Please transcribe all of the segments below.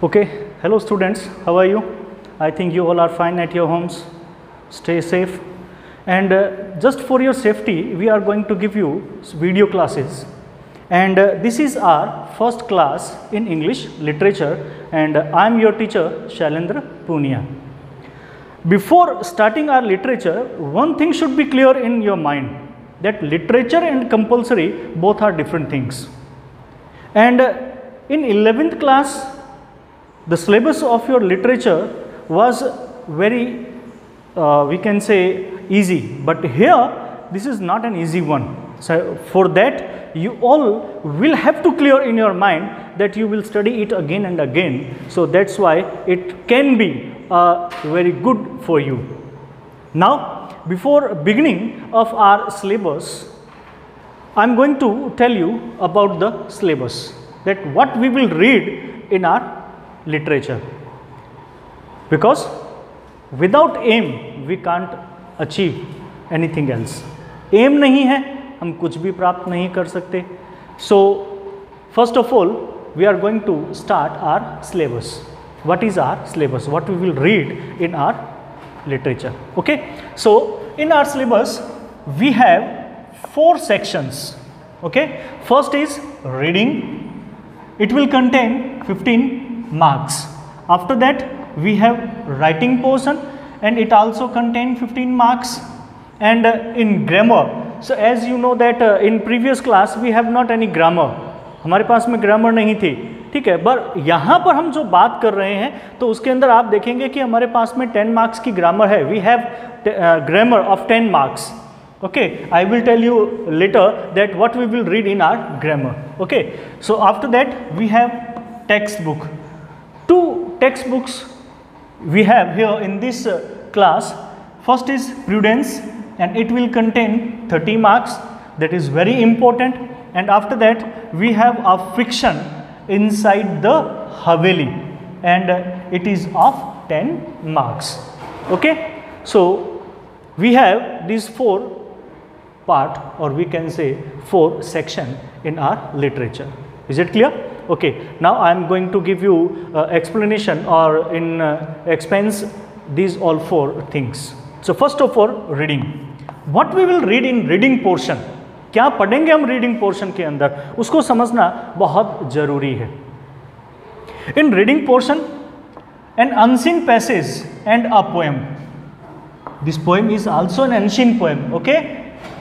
Okay, hello students, how are you? I think you all are fine at your homes. Stay safe. And just for your safety, we are going to give you video classes. And this is our first class in English literature, and I am your teacher Shailendra Punia. Before starting our literature, one thing should be clear in your mind, that literature and compulsory both are different things. And in 11th class, the syllabus of your literature was very, we can say, easy, but here this is not an easy one. So for that, you all will have to clear in your mind that you will study it again and again. So that's why it can be very good for you. Now, before beginning of our syllabus, I am going to tell you about the syllabus, that what we will read in our literature, because without aim we can't achieve anything else. Aim नहीं है, हम कुछ भी प्राप्त नहीं कर सकते. So first of all, we are going to start our syllabus. What is our syllabus? What we will read in our literature? Okay. So in our syllabus we have 4 sections. Okay. First is reading. It will contain 15 marks. After that we have writing portion, and it also contains 15 marks. And in grammar, so as you know that in previous class we have not any grammar, हमारे पास में grammar नहीं थी, ठीक है. पर यहाँ पर हम जो बात कर रहे हैं तो उसके अंदर आप देखेंगे कि हमारे पास में 10 मार्क्स की ग्रामर है. We have grammar of 10 marks. Okay, I will tell you later that what we will read in our grammar. Okay, so after that we have textbook. 2 textbooks we have here in this class. First is Prudence, and it will contain 30 marks. That is very important. And after that we have a fiction, Inside the Haveli, and it is of 10 marks. Okay, so we have these 4 part, or we can say 4 section in our literature. Is it clear? Okay, now I am going to give you explanation, or in expense these all 4 things. So first of all, reading. What we will read in reading portion, क्या पढ़ेंगे हम reading portion के अंदर, उसको समझना बहुत जरूरी है. इन reading portion, an unseen passage and a poem. This poem is also an unseen poem. Okay,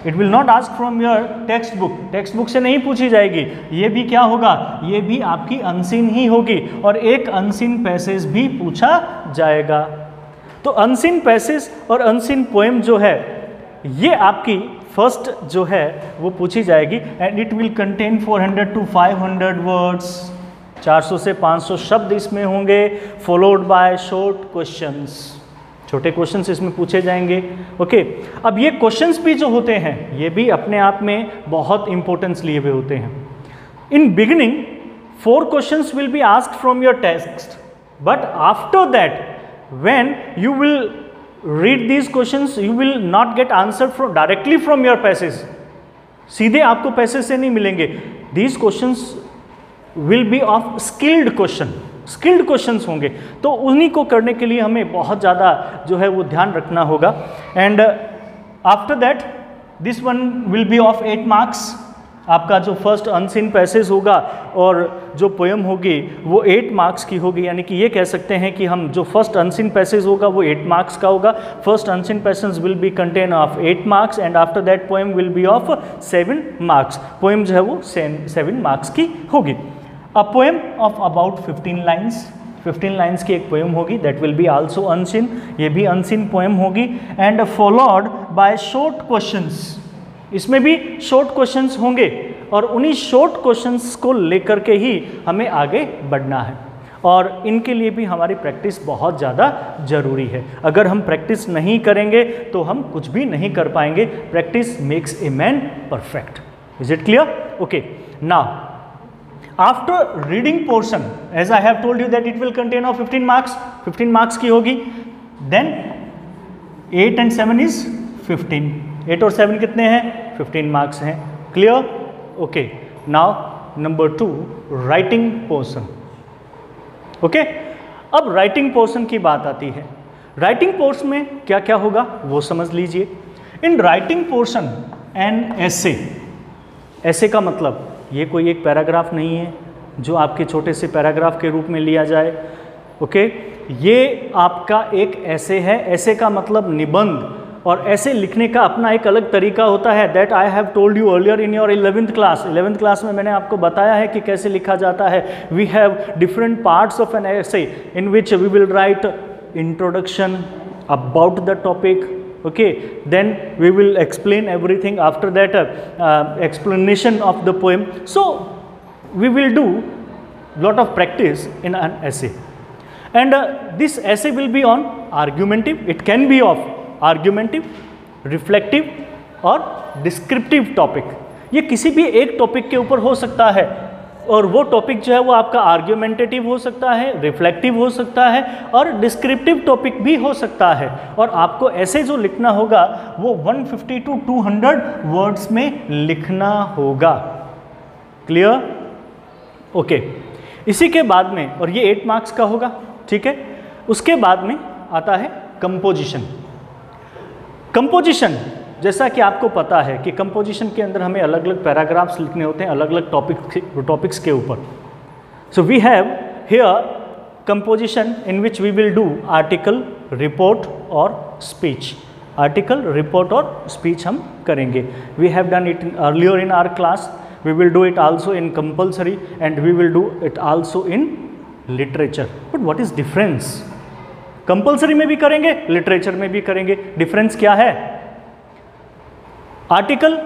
it will not ask from your textbook. Text से नहीं पूछी जाएगी. ये भी क्या होगा, ये भी आपकी अनसीन ही होगी, और एक अनसीन पैसेज भी पूछा जाएगा. तो अनसीन पैसेज और अनसीन पोएम जो है, ये आपकी फर्स्ट जो है वो पूछी जाएगी. And it will contain 400 to 500 words. 400 से 500 शब्द इसमें होंगे. Followed by short questions. छोटे क्वेश्चंस इसमें पूछे जाएंगे. ओके, अब ये क्वेश्चंस भी जो होते हैं ये भी अपने आप में बहुत इंपॉर्टेंस लिए हुए होते हैं. In beginning 4 questions will be asked from your text, but after that when you will read these questions you will not get answer from directly from your passage. सीधे आपको पैसेज से नहीं मिलेंगे. These questions will be of skilled question. Skilled questions होंगे, तो उन्हीं को करने के लिए हमें बहुत ज़्यादा जो है वो ध्यान रखना होगा. And after that this one will be of 8 marks. आपका जो फर्स्ट अनसीन पैसेज होगा और जो पोएम होगी वो 8 मार्क्स की होगी. यानी कि ये कह सकते हैं कि हम जो फर्स्ट अनसीन पैसेज होगा वो 8 मार्क्स का होगा. First unseen passage will be contain of 8 marks, and after that poem will be of 7 marks. Poem जो है वो 7 मार्क्स की होगी. A poem of about 15 lines. 15 lines की एक पोएम होगी, that will be also unseen. ये भी अनसीन पोएम होगी. And followed by short questions. इसमें भी शॉर्ट क्वेश्चंस होंगे, और उन्हीं शॉर्ट क्वेश्चंस को लेकर के ही हमें आगे बढ़ना है. और इनके लिए भी हमारी प्रैक्टिस बहुत ज़्यादा ज़रूरी है. अगर हम प्रैक्टिस नहीं करेंगे तो हम कुछ भी नहीं कर पाएंगे. Practice makes a man perfect. Is it clear? Okay, now after reading portion, as I have told you that it will contain of 15 marks. 15 marks की होगी. Then 8 and 7 is 15. 8 और 7 कितने हैं? 15 marks हैं. Clear? Okay. Now number 2, writing portion. Okay, अब writing portion की बात आती है। राइटिंग पोर्शन में क्या क्या होगा वो समझ लीजिए। इन राइटिंग पोर्शन एन ऐसे, ऐसे का मतलब ये कोई एक पैराग्राफ नहीं है जो आपके छोटे से पैराग्राफ के रूप में लिया जाए। ओके, ये आपका एक ऐसे है। ऐसे का मतलब निबंध, और ऐसे लिखने का अपना एक अलग तरीका होता है। That I have told you earlier in your 11th class. 11th class में मैंने आपको बताया है कि कैसे लिखा जाता है। We have different parts of an essay in which we will write introduction about the topic, okay, then we will explain everything after that, explanation of the poem. So we will do lot of practice in an essay, and this essay will be on argumentative. It can be of argumentative, reflective और descriptive topic. ये किसी भी एक topic के ऊपर हो सकता है, और वो टॉपिक जो है वो आपका आर्ग्यूमेंटेटिव हो सकता है, रिफ्लेक्टिव हो सकता है और डिस्क्रिप्टिव टॉपिक भी हो सकता है। और आपको ऐसे जो लिखना होगा वो 150 to 200 वर्ड्स में लिखना होगा। क्लियर? ओके, इसी के बाद में, और ये 8 मार्क्स का होगा, ठीक है। उसके बाद में आता है कंपोजिशन। कंपोजिशन, जैसा कि आपको पता है कि कंपोजिशन के अंदर हमें अलग अलग पैराग्राफ्स लिखने होते हैं अलग अलग टॉपिक्स के ऊपर। So we have here composition in which we will do article, report और स्पीच। आर्टिकल, रिपोर्ट और स्पीच हम करेंगे। We have done it earlier in our class. We will do it also in compulsory and we will do it also in literature. But what is difference? Compulsory में भी करेंगे, literature में भी करेंगे। Difference क्या है? आर्टिकल,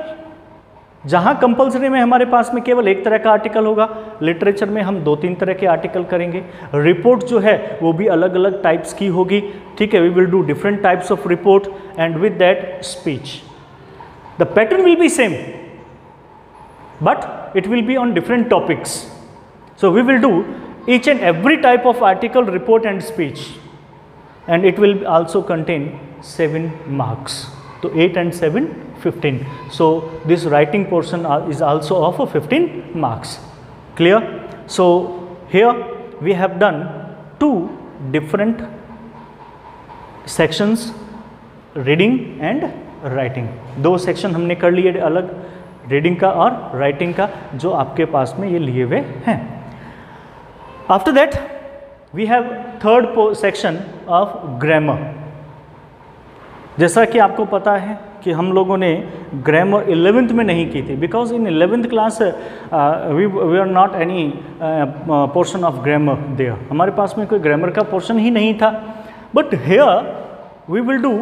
जहां compulsory में हमारे पास में केवल एक तरह का आर्टिकल होगा, लिटरेचर में हम 2-3 तरह के आर्टिकल करेंगे। रिपोर्ट जो है वो भी अलग अलग टाइप्स की होगी, ठीक है। We will do different types of report and with that speech. The pattern will be same but it will be on different topics. So we will do each and every type of article, report and speech, and it will also contain 7 marks. So 8 and 7, 15. So this writing portion is also of 15 marks. Clear? So here we have done 2 different sections, reading and writing. 2 section हमने कर लिए अलग, reading का और writing का, जो आपके पास में ये लिए हुए हैं। After that we have third section of grammar। जैसा कि आपको पता है कि हम लोगों ने ग्रामर 11th में नहीं की थी, because in 11th class we are not any portion of grammar there. हमारे पास में कोई ग्रामर का पोर्शन ही नहीं था। But here we will do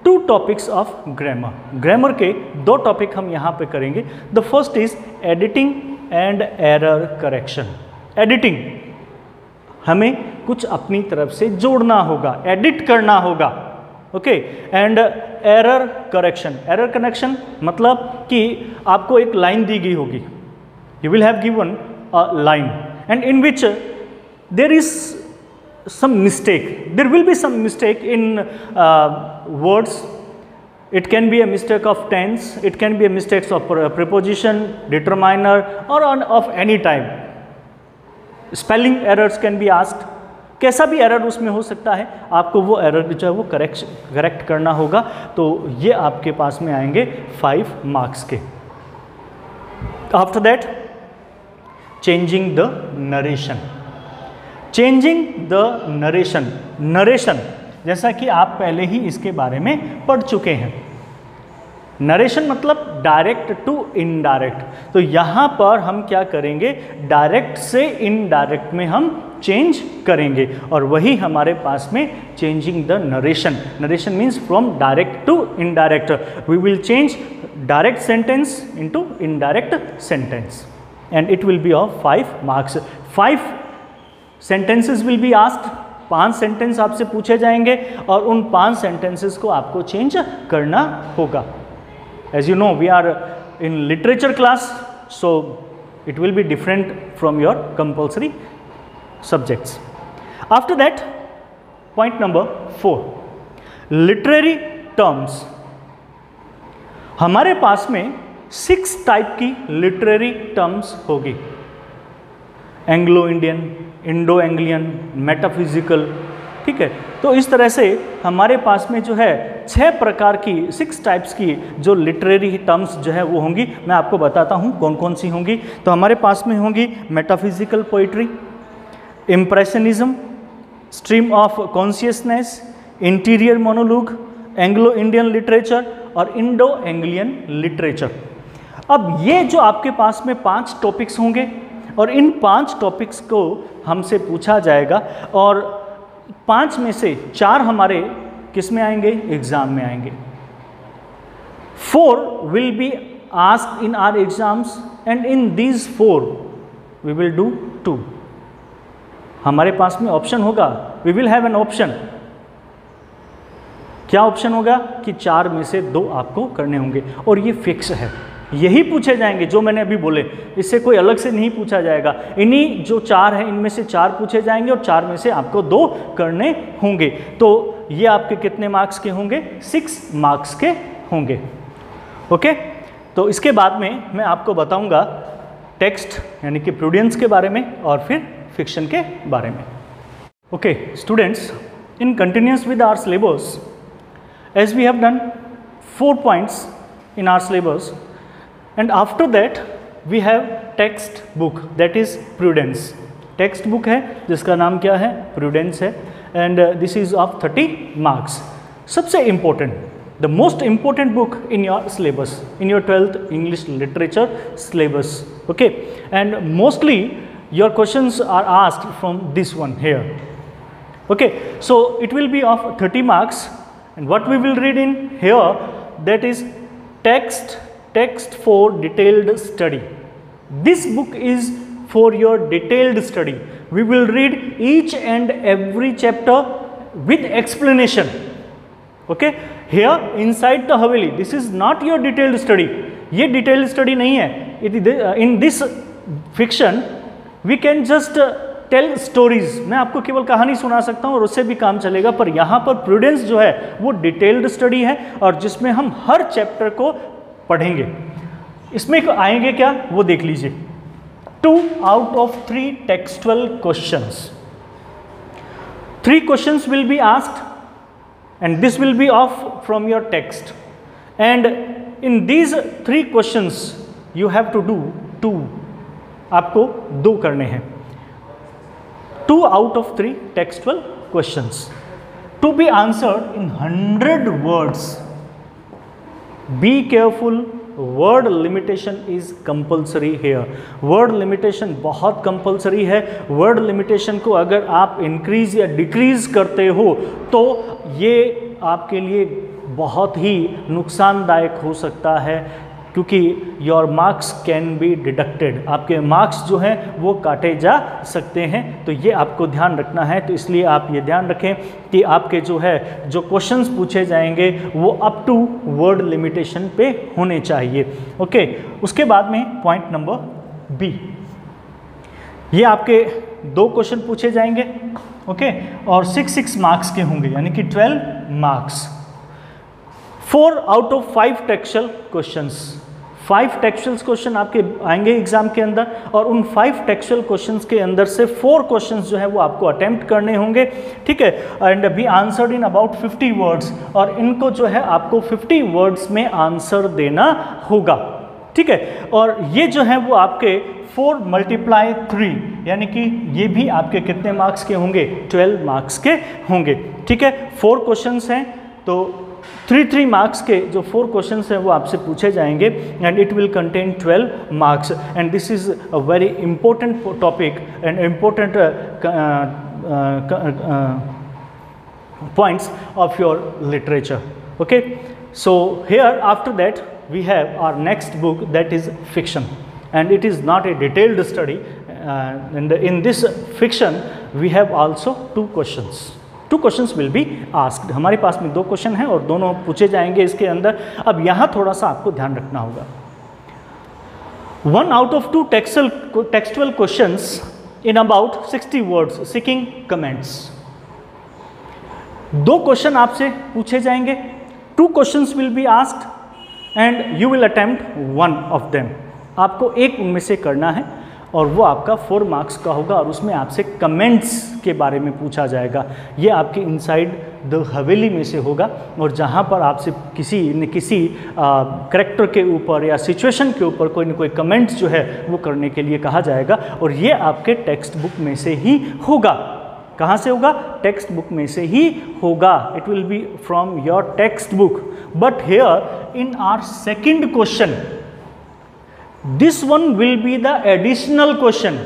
2 topics of grammar. Grammar के 2 टॉपिक हम यहाँ पे करेंगे। The first is editing and error correction. Editing, हमें कुछ अपनी तरफ से जोड़ना होगा, एडिट करना होगा, okay. And error correction, error correction मतलब कि आपको एक लाइन दी गई होगी, you will have given a line and in which there is some mistake, there will be some mistake in words. It can be a mistake of tense, it can be a mistake of preposition, determiner or of any type. Spelling errors can be asked. कैसा भी error उसमें हो सकता है, आपको वो error जो है वो करेक्ट करना होगा। तो ये आपके पास में आएंगे 5 मार्क्स के। After that changing the narration. Changing the narration, narration जैसा कि आप पहले ही इसके बारे में पढ़ चुके हैं। नरेशन मतलब डायरेक्ट टू इनडायरेक्ट। तो यहाँ पर हम क्या करेंगे, डायरेक्ट से इनडायरेक्ट में हम चेंज करेंगे, और वही हमारे पास में changing the narration. Narration means from direct to indirect. We will change direct sentence into indirect sentence and it will be of 5 marks. 5 sentences will be asked. 5 sentence आपसे पूछे जाएंगे और उन 5 सेंटेंसेस को आपको चेंज करना होगा। As you know, we are in literature class, so it will be different from your compulsory subjects. After that, point number 4, literary terms। हमारे पास में 6 टाइप की लिटरेरी टर्म्स होगी। Anglo Indian, Indo Anglian, metaphysical, ठीक है। तो इस तरह से हमारे पास में जो है 6 प्रकार की 6 टाइप्स की जो लिटरेरी टर्म्स जो है वो होंगी। मैं आपको बताता हूँ कौन कौन सी होंगी। तो हमारे पास में होंगी metaphysical poetry, impressionism, stream of consciousness, interior monologue, Anglo Indian literature और इंडो एंग्लियन लिटरेचर। अब ये जो आपके पास में 5 टॉपिक्स होंगे और इन 5 टॉपिक्स को हमसे पूछा जाएगा और 5 में से 4 हमारे किस में आएंगे, एग्जाम में आएंगे। 4 will be asked in our exams and in these 4 we will do 2। हमारे पास में ऑप्शन होगा, we will have an option. क्या ऑप्शन होगा कि 4 में से 2 आपको करने होंगे और ये फिक्स है, यही पूछे जाएंगे जो मैंने अभी बोले, इससे कोई अलग से नहीं पूछा जाएगा। इन्हीं जो 4 हैं इनमें से 4 पूछे जाएंगे और 4 में से आपको 2 करने होंगे। तो ये आपके कितने मार्क्स के होंगे, 6 मार्क्स के होंगे। ओके, तो इसके बाद में मैं आपको बताऊंगा टेक्स्ट यानी कि प्रूडेंस के बारे में और फिर फिक्शन के बारे में। Okay students, in continuous with our syllabus, as we have done 4 points in our syllabus, and after that we have text book, that is prudence। text book है जिसका नाम क्या है, prudence है, and this is of 30 marks। सबसे important, the most important book in your syllabus, in your 12th English literature syllabus, okay, and mostly your questions are asked from this one here, okay, so it will be of 30 marks। And what we will read in here, that is text for detailed study। This book is for your detailed study। We will read each and every chapter with explanation, okay। Here inside the Haveli, this is not your detailed study, ये detailed study नहीं है। In this fiction we can just tell stories, मैं आपको केवल कहानी सुना सकता हूँ और उससे भी काम चलेगा, पर यहाँ पर प्रूडेंस जो है वो डिटेल्ड स्टडी है और जिसमें हम हर चैप्टर को पढ़ेंगे। इसमें आएंगे क्या वो देख लीजिए। 2 out of 3 textual questions, 3 questions will be asked and this will be off from your text, and in these 3 questions you have to do 2, आपको 2 करने हैं। 2 out of 3 textual questions to be answered in 100 words। Be careful, word limitation is compulsory here। word limitation बहुत compulsory है। word limitation को अगर आप increase या decrease करते हो तो ये आपके लिए बहुत ही नुकसानदायक हो सकता है, क्योंकि your marks can be deducted, आपके मार्क्स जो हैं वो काटे जा सकते हैं। तो ये आपको ध्यान रखना है। तो इसलिए आप ये ध्यान रखें कि आपके जो है जो क्वेश्चंस पूछे जाएंगे वो अप टू वर्ड लिमिटेशन पे होने चाहिए। ओके, उसके बाद में पॉइंट नंबर बी, ये आपके 2 क्वेश्चन पूछे जाएंगे, ओके, और 6 मार्क्स के होंगे यानी कि 12 marks. 4 out of 5 textual questions, 5 textual question आपके आएंगे एग्जाम के अंदर और उन 5 टेक्सुअल क्वेश्चंस के अंदर से 4 क्वेश्चंस जो है वो आपको अटेम्प्ट करने होंगे, ठीक है, and be answered in about 50 words, और इनको जो है आपको 50 वर्ड्स में आंसर देना होगा, ठीक है। और ये जो है वो आपके 4 × 3 यानी कि ये भी आपके कितने मार्क्स के होंगे, 12 मार्क्स के होंगे, ठीक है। 4 क्वेश्चंस हैं तो 3 मार्क्स के जो 4 क्वेश्चंस हैं वो आपसे पूछे जाएंगे and it will contain 12 marks, and this is a very important topic and important points of your literature, okay। So here after that we have our next book, that is fiction, and it is not a detailed study, and in this fiction we have also 2 questions will be asked। हमारे पास में 2 question हैं और दोनों पूछे जाएंगे इसके अंदर। अब यहाँ थोड़ा सा आपको ध्यान रखना होगा। 1 out of 2 textual questions in about 60 words seeking comments। 2 question आपसे पूछे जाएंगे, 2 questions will be asked and you will attempt one of them। आपको एक उनमें से करना है और वो आपका 4 मार्क्स का होगा और उसमें आपसे कमेंट्स के बारे में पूछा जाएगा। ये आपके इनसाइड द हवेली में से होगा और जहाँ पर आपसे किसी न किसी करैक्टर के ऊपर या सिचुएशन के ऊपर कोई न कोई कमेंट्स जो है वो करने के लिए कहा जाएगा और ये आपके टेक्स्ट बुक में से ही होगा। कहाँ से होगा? टेक्स्ट बुक में से ही होगा। It will be from your text book. But here in our second question, this one will be the additional question.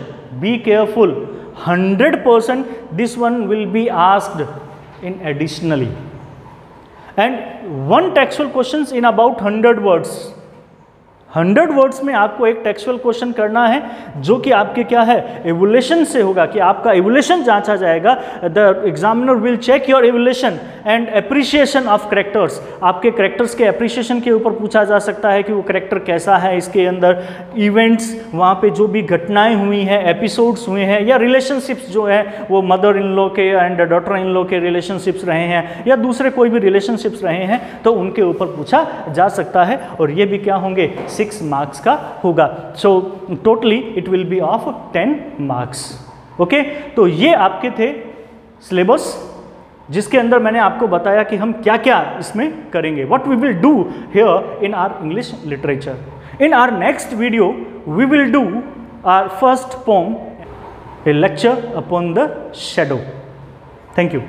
Be careful, 100% this one will be asked in additionally, and one textual questions in about 100 words. 100 words में आपको एक textual question करना है जो कि आपके क्या है, एवोल्यूशन से होगा कि आपका एवोल्यूशन जांचा जाएगा। The examiner will check your evolution and appreciation of characters. आपके करेक्टर्स के एप्रिसिएशन के ऊपर पूछा जा सकता है कि वो करेक्टर कैसा है, इसके अंदर इवेंट्स, वहाँ पे जो भी घटनाएं हुई हैं, एपिसोड्स हुए हैं, या रिलेशनशिप्स जो है वो मदर इन लॉ के एंड डॉटर इन लॉ के रिलेशनशिप्स रहे हैं या दूसरे कोई भी रिलेशनशिप्स रहे हैं, तो उनके ऊपर पूछा जा सकता है और ये भी क्या होंगे, 6 मार्क्स का होगा। So totally it will be of 10 marks. Okay, तो ये आपके थे सिलेबस जिसके अंदर मैंने आपको बताया कि हम क्या क्या इसमें करेंगे, what we will do here in our English literature. In our next video we will do our first poem, a lecture upon the shadow. Thank you.